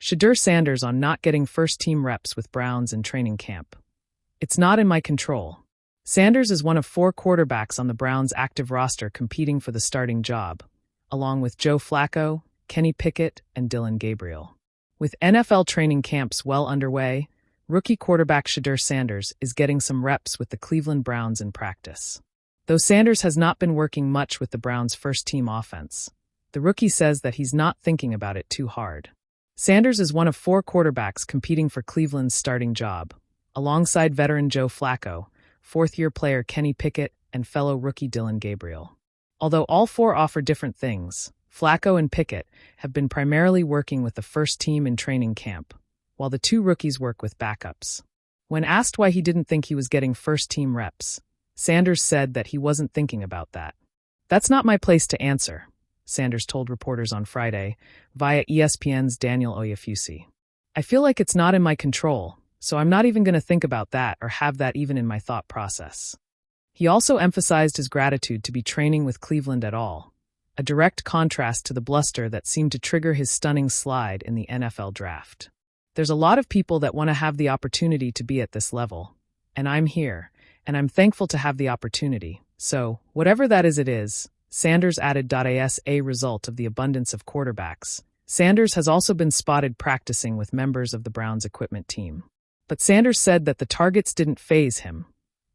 Shedeur Sanders on not getting first-team reps with Browns in training camp. It's not in my control. Sanders is one of 4 quarterbacks on the Browns' active roster competing for the starting job, along with Joe Flacco, Kenny Pickett, and Dillon Gabriel. With NFL training camps well underway, rookie quarterback Shedeur Sanders is getting some reps with the Cleveland Browns in practice. Though Sanders has not been working much with the Browns' first-team offense, the rookie says that he's not thinking about it too hard. Sanders is one of 4 quarterbacks competing for Cleveland's starting job, alongside veteran Joe Flacco, fourth-year player Kenny Pickett, and fellow rookie Dillon Gabriel. Although all 4 offer different things, Flacco and Pickett have been primarily working with the first team in training camp, while the 2 rookies work with backups. When asked why he didn't think he was getting first-team reps, Sanders said that he wasn't thinking about that. "That's not my place to answer," Sanders told reporters on Friday via ESPN's Daniel Oyefusi. "I feel like it's not in my control, so I'm not even going to think about that or have that even in my thought process." He also emphasized his gratitude to be training with Cleveland at all, a direct contrast to the bluster that seemed to trigger his stunning slide in the NFL draft. "There's a lot of people that want to have the opportunity to be at this level, and I'm here, and I'm thankful to have the opportunity. So, whatever that is, it is," Sanders added. As a result of the abundance of quarterbacks, Sanders has also been spotted practicing with members of the Browns equipment team. But Sanders said that the targets didn't faze him,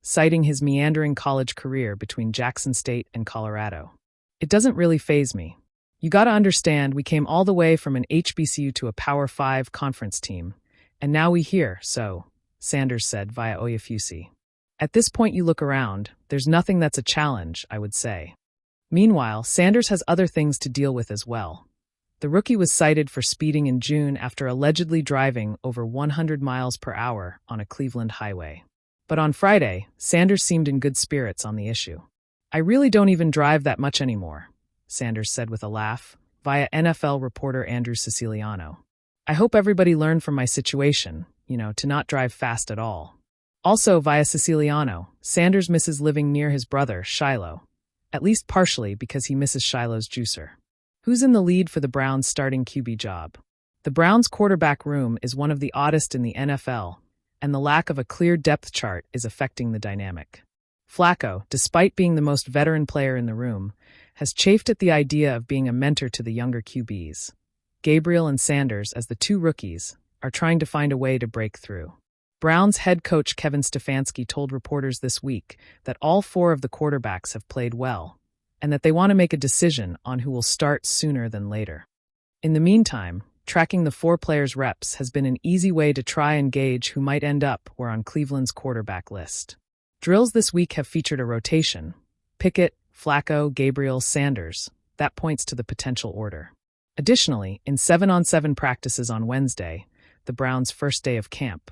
citing his meandering college career between Jackson State and Colorado. "It doesn't really faze me. You gotta understand, we came all the way from an HBCU to a Power 5 conference team, and now we here, so," Sanders said via Oyefusi. "At this point you look around, there's nothing that's a challenge, I would say." Meanwhile, Sanders has other things to deal with as well. The rookie was cited for speeding in June after allegedly driving over 100 miles per hour on a Cleveland highway. But on Friday, Sanders seemed in good spirits on the issue. "I really don't even drive that much anymore," Sanders said with a laugh, via NFL reporter Andrew Siciliano. "I hope everybody learned from my situation, to not drive fast at all." Also via Siciliano, Sanders misses living near his brother, Shiloh, at least partially because he misses Shiloh's juicer. Who's in the lead for the Browns' starting QB job? The Browns' quarterback room is one of the oddest in the NFL, and the lack of a clear depth chart is affecting the dynamic. Flacco, despite being the most veteran player in the room, has chafed at the idea of being a mentor to the younger QBs. Gabriel and Sanders, as the 2 rookies, are trying to find a way to break through. Browns head coach Kevin Stefanski told reporters this week that all 4 of the quarterbacks have played well, and that they want to make a decision on who will start sooner than later. In the meantime, tracking the 4 players' reps has been an easy way to try and gauge who might end up where on Cleveland's quarterback list. Drills this week have featured a rotation: Pickett, Flacco, Gabriel, Sanders. That points to the potential order. Additionally, in 7-on-7 practices on Wednesday, the Browns' first day of camp,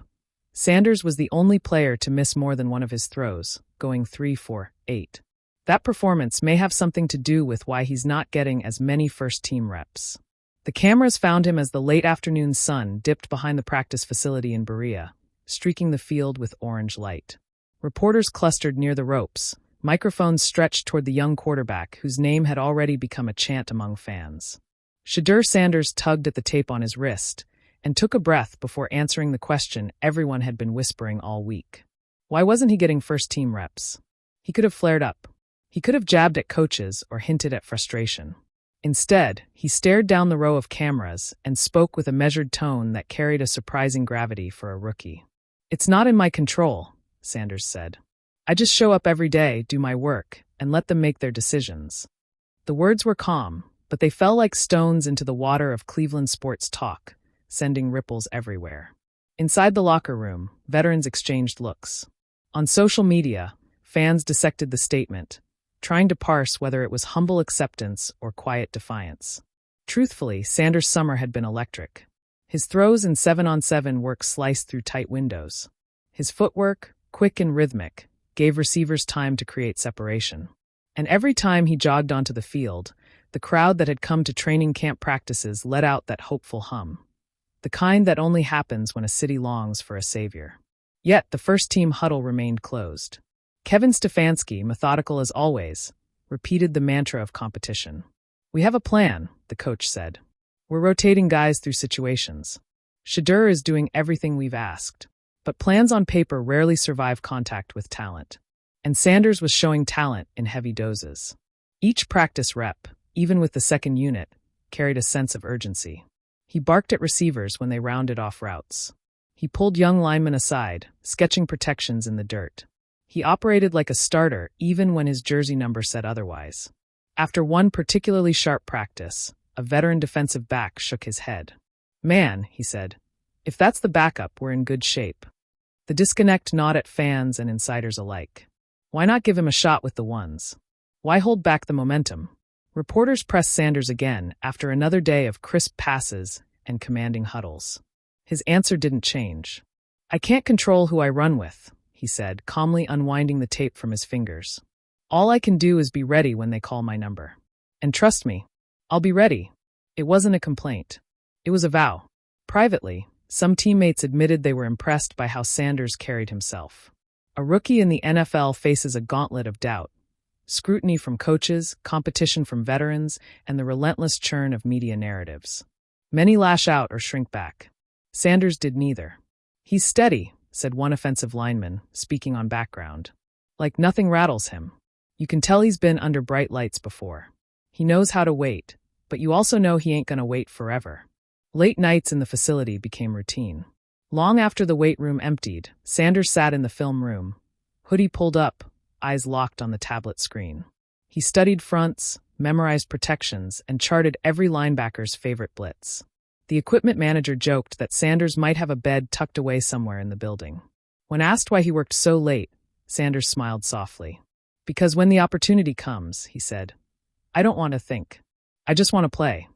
Sanders was the only player to miss more than one of his throws, going 3 for 8. That performance may have something to do with why he's not getting as many first-team reps. The cameras found him as the late afternoon sun dipped behind the practice facility in Berea, streaking the field with orange light. Reporters clustered near the ropes, microphones stretched toward the young quarterback whose name had already become a chant among fans. Shedeur Sanders tugged at the tape on his wrist and took a breath before answering the question everyone had been whispering all week. Why wasn't he getting first-team reps? He could have flared up. He could have jabbed at coaches or hinted at frustration. Instead, he stared down the row of cameras and spoke with a measured tone that carried a surprising gravity for a rookie. "It's not in my control," Sanders said. "I just show up every day, do my work, and let them make their decisions." The words were calm, but they fell like stones into the water of Cleveland sports talk, sending ripples everywhere. Inside the locker room, veterans exchanged looks. On social media, fans dissected the statement, trying to parse whether it was humble acceptance or quiet defiance. Truthfully, Sanders' summer had been electric. His throws in 7-on-7 work sliced through tight windows. His footwork, quick and rhythmic, gave receivers time to create separation. And every time he jogged onto the field, the crowd that had come to training camp practices let out that hopeful hum. The kind that only happens when a city longs for a savior. Yet the first-team huddle remained closed. Kevin Stefanski, methodical as always, repeated the mantra of competition. "We have a plan," the coach said. We're rotating guys through situations. Shedeur is doing everything we've asked. But plans on paper rarely survive contact with talent. And Sanders was showing talent in heavy doses. Each practice rep, even with the second unit, carried a sense of urgency. He barked at receivers when they rounded off routes. He pulled young linemen aside, sketching protections in the dirt. He operated like a starter even when his jersey number said otherwise. After one particularly sharp practice, a veteran defensive back shook his head. "Man," he said, "if that's the backup, we're in good shape." The disconnect gnawed at fans and insiders alike. Why not give him a shot with the ones? Why hold back the momentum? Reporters pressed Sanders again after another day of crisp passes and commanding huddles. His answer didn't change. "I can't control who I run with," he said, calmly unwinding the tape from his fingers. "All I can do is be ready when they call my number. And trust me, I'll be ready." It wasn't a complaint. It was a vow. Privately, some teammates admitted they were impressed by how Sanders carried himself. A rookie in the NFL faces a gauntlet of doubt. Scrutiny from coaches, competition from veterans, and the relentless churn of media narratives. Many lash out or shrink back. Sanders did neither. "He's steady," said one offensive lineman, speaking on background. "Like nothing rattles him. You can tell he's been under bright lights before. He knows how to wait, but you also know he ain't gonna wait forever." Late nights in the facility became routine. Long after the weight room emptied, Sanders sat in the film room, hoodie pulled up, eyes locked on the tablet screen. He studied fronts, memorized protections, and charted every linebacker's favorite blitz. The equipment manager joked that Sanders might have a bed tucked away somewhere in the building. When asked why he worked so late, Sanders smiled softly. "Because when the opportunity comes," he said, "I don't want to think. I just want to play."